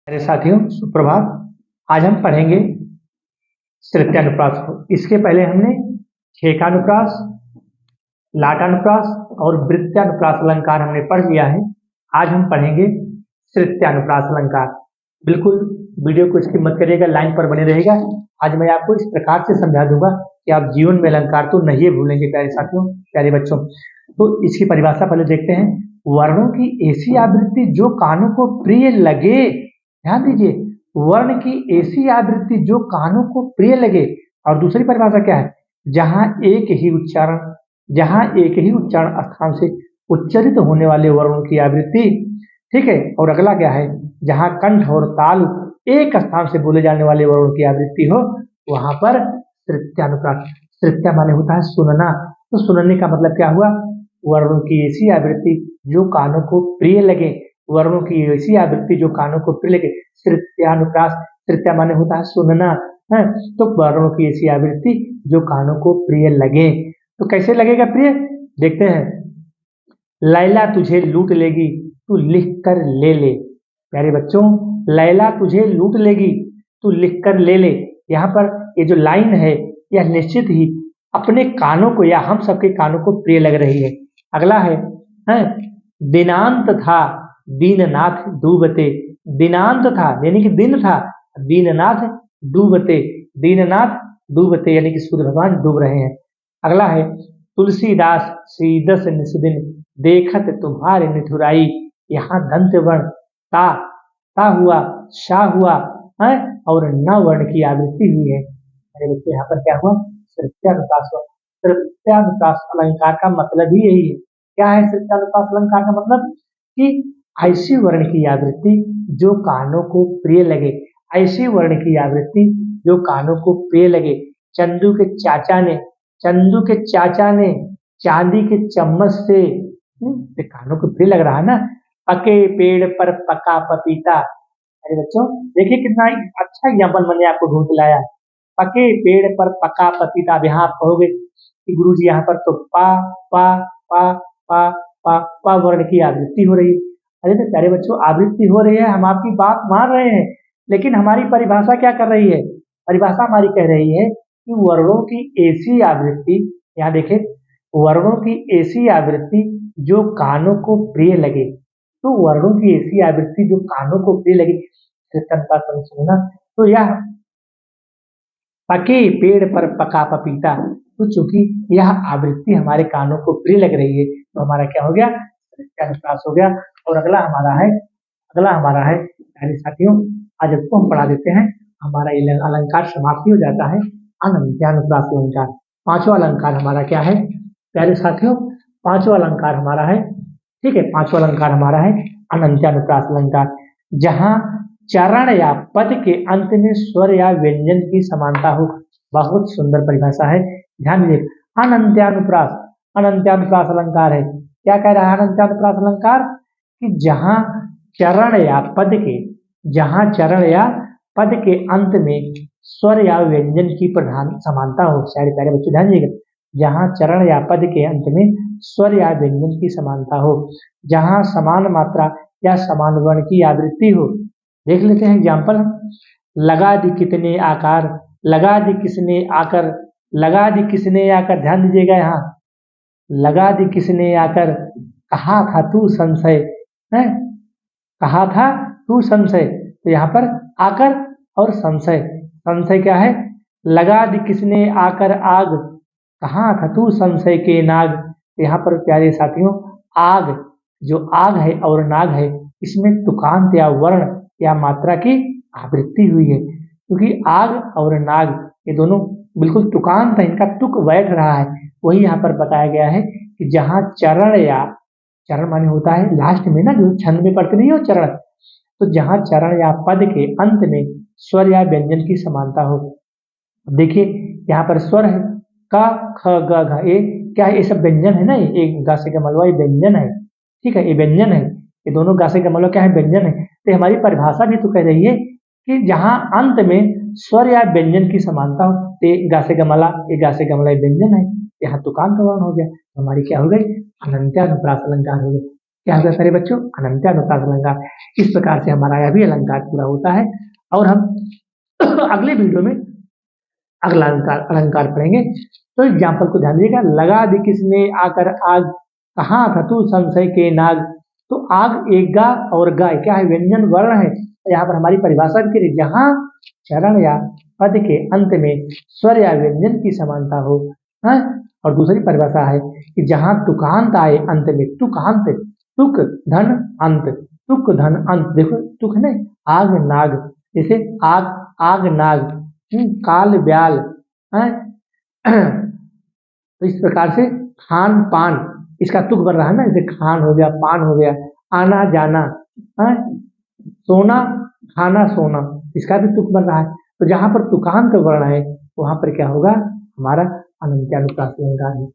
मेरे साथियों सुप्रभात। आज हम पढ़ेंगे तृतीयानुप्रास को। इसके पहले हमने छेकानुप्रास, लाटानुप्रास और वृत्तानुप्रास अलंकार हमने पढ़ लिया है। आज हम पढ़ेंगे तृतीयानुप्रास अलंकार। बिल्कुल वीडियो को स्किप मत करिएगा, लाइन पर बने रहेगा। आज मैं आपको इस प्रकार से समझा दूंगा कि आप जीवन में अलंकार तो नहीं भूलेंगे। प्यारे साथियों, प्यारे बच्चों, तो इसकी परिभाषा पहले देखते हैं। वर्णों की ऐसी आवृत्ति जो कानों को प्रिय लगे। ध्यान दीजिए, वर्ण की ऐसी आवृत्ति जो कानों को प्रिय लगे। और दूसरी परिभाषा क्या है? जहां एक ही उच्चारण स्थान से उच्चरित होने वाले वर्णों की आवृत्ति। ठीक है। और अगला क्या है? जहां कंठ और ताल एक स्थान से बोले जाने वाले वर्णों की आवृत्ति हो, वहां पर तृतीयानुप्रास। तृतीया माने होता है सुनना। तो सुनने का मतलब क्या हुआ? वर्णों की ऐसी आवृत्ति जो कानों को प्रिय लगे। वर्णों की ऐसी आवृत्ति जो कानों को प्रिय लगे, तृतीयानुप्रास। तृतीया माने होता है सुनना है। तो वर्णों की ऐसी आवृत्ति जो कानों को प्रिय लगे। तो कैसे लगेगा प्रिय? देखते हैं। लैला तुझे लूट लेगी, तू लिख कर ले ले। प्यारे बच्चों, लैला तुझे लूट लेगी, तू लिख कर ले ले। यहाँ पर ये जो लाइन है, यह निश्चित ही अपने कानों को या हम सबके कानों को प्रिय लग रही है। अगला है दिनांत था दीननाथ डूबते। दिनांत था यानी कि दिन था, दीननाथ डूबते। दीननाथ डूबते यानी कि सूर्य भगवान डूब रहे हैं। अगला है तुलसीदास सीदस निस्दिन देखत तुम्हारे निठुराई। यहाँ दंत वर्ण ता हुआ, शा हुआ है और न वर्ण की आवृत्ति हुई है। मेरे बच्चे, यहाँ पर क्या हुआ? तृतीयानुप्रास हुआ। तृतीयानुप्रास अलंकार का मतलब ही यही है। क्या है तृतीयानुप्रास अलंकार का मतलब? कि ऐसी वर्ण की आवृत्ति जो कानों को प्रिय लगे। ऐसी वर्ण की आवृत्ति जो कानों को प्रिय लगे। चंदू के चाचा ने चांदी के चम्मच से कानों को प्रिय लग रहा है ना। पके पेड़ पर पका पपीता। अरे बच्चों, देखिए कितना अच्छा एग्जाम्पल मैंने आपको ढूंढ के लाया। पके पेड़ पर पका पपीता। अब यहाँ आप कहोगे कि गुरुजी यहाँ पर तो पा पा पा पा पा पा वर्ण की आवृत्ति हो रही है। अरे तो प्यारे बच्चों, आवृत्ति हो रही है, हम आपकी बात मान रहे हैं, लेकिन हमारी परिभाषा क्या कर रही है? परिभाषा हमारी कह रही है कि वर्णों की ऐसी आवृत्ति, यहाँ देखें, वर्णों की ऐसी आवृत्ति जो कानों को प्रिय लगे। तो वर्णों की ऐसी आवृत्ति जो कानों को प्रिय लगे, सुनना। तो यह पके पेड़ पर पका पपीता, तो चूंकि यह आवृत्ति हमारे कानों को प्रिय लग रही है, तो हमारा क्या हो गया? तृतीयानुप्रास हो गया। और अगला हमारा है प्यारे साथियों, आज इसको हम पढ़ा देते हैं। हमारा ये अलंकार समाप्ति हो जाता है। अनंत्यानुप्रास अलंकार। पांचवा अलंकार हमारा क्या है प्यारे साथियों? पांचवा अलंकार हमारा है, ठीक है, पांचवा अलंकार हमारा है अनंत्यानुप्रास अलंकार। जहां चरण या पद के अंत में स्वर या व्यंजन की समानता हो। बहुत सुंदर परिभाषा है, ध्यान दीजिए। अनंत्यानुप्रास अलंकार है। क्या कह रहा है अनंत्यानुप्रास अलंकार? कि जहां चरण या पद के अंत में स्वर या व्यंजन की प्रधान समानता हो। सारे प्यारे बच्चे ध्यान दीजिएगा। जहां चरण या पद के अंत में स्वर या व्यंजन की समानता हो। जहां समान मात्रा या समान वर्ण की आवृत्ति हो। देख लेते हैं एग्जाम्पल। लगा दी कितने आकार, लगा दी किसने आकर, लगा दी किसने आकर। ध्यान दीजिएगा, यहाँ लगा दी किसने आकर, कहा था तू संशय है, कहा था तू संशय। तो यहाँ पर आकर और संशय। संशय क्या है? लगा दी किसने आकर आग, कहा था तू संशय के नाग। यहाँ पर प्यारे साथियों, आग, जो आग है और नाग है, इसमें तुकांत या वर्ण या मात्रा की आवृत्ति हुई है। क्योंकि आग और नाग ये दोनों बिल्कुल तुकांत है, इनका तुक बैठ रहा है। वही यहाँ पर बताया गया है कि जहाँ चरण माने होता है लास्ट में ना, जो छंद में पढ़ते नहीं हो चरण, तो जहाँ चरण या पद के अंत में स्वर या व्यंजन की समानता हो। देखिए यहाँ पर स्वर है का, ख, ग, घ, ए। क्या है? ये सब व्यंजन है ना। ये गा से गमलवा ये व्यंजन है, ठीक है, ये व्यंजन है। ये दोनों गा से गमलवा क्या है? व्यंजन है। तो हमारी परिभाषा भी तो कह रही है कि जहां अंत में स्वर या व्यंजन की समानता हो, तो गा से गमला, ये गा से गमला व्यंजन है, यहाँ तुकांत वर्ण हो गया। हमारी क्या हो गई? अनंत्यानुप्रास अलंकार हो गया। क्या होगा सारे बच्चों? अनंत्यानुप्रास अलंकार। इस प्रकार से हमारा यह भी अलंकार पूरा होता है। और हम अगले वीडियो में अगला अलंकार अलंकार पढ़ेंगे। तो एग्जाम्पल को ध्यान दीजिएगा। लगा दी किसने आकर आग, कहाँ था तू संशय के नाग। तो आग एक गा और गाय क्या है? व्यंजन वर्ण है। यहाँ पर हमारी परिभाषा के लिए जहाँ चरण या पद के अंत में स्वर या व्यंजन की समानता हो, है? और दूसरी परिभाषा है कि जहाँ तुकांत आए अंत में, तुकांत, तुक धन अंत, तुक धन अंत। देखो तुक है ना, आग नाग, जैसे आग आग नाग, काल ब्याल, है? तो इस प्रकार से खान पान, इसका तुक बन रहा है ना, जैसे खान हो गया, पान हो गया, आना जाना, है? सोना खाना सोना, इसका भी तुक बन रहा है। तो जहां पर तुकांत वर्ण है वहां पर क्या होगा? हमारा अनंत्यानुप्रास अलंकार है।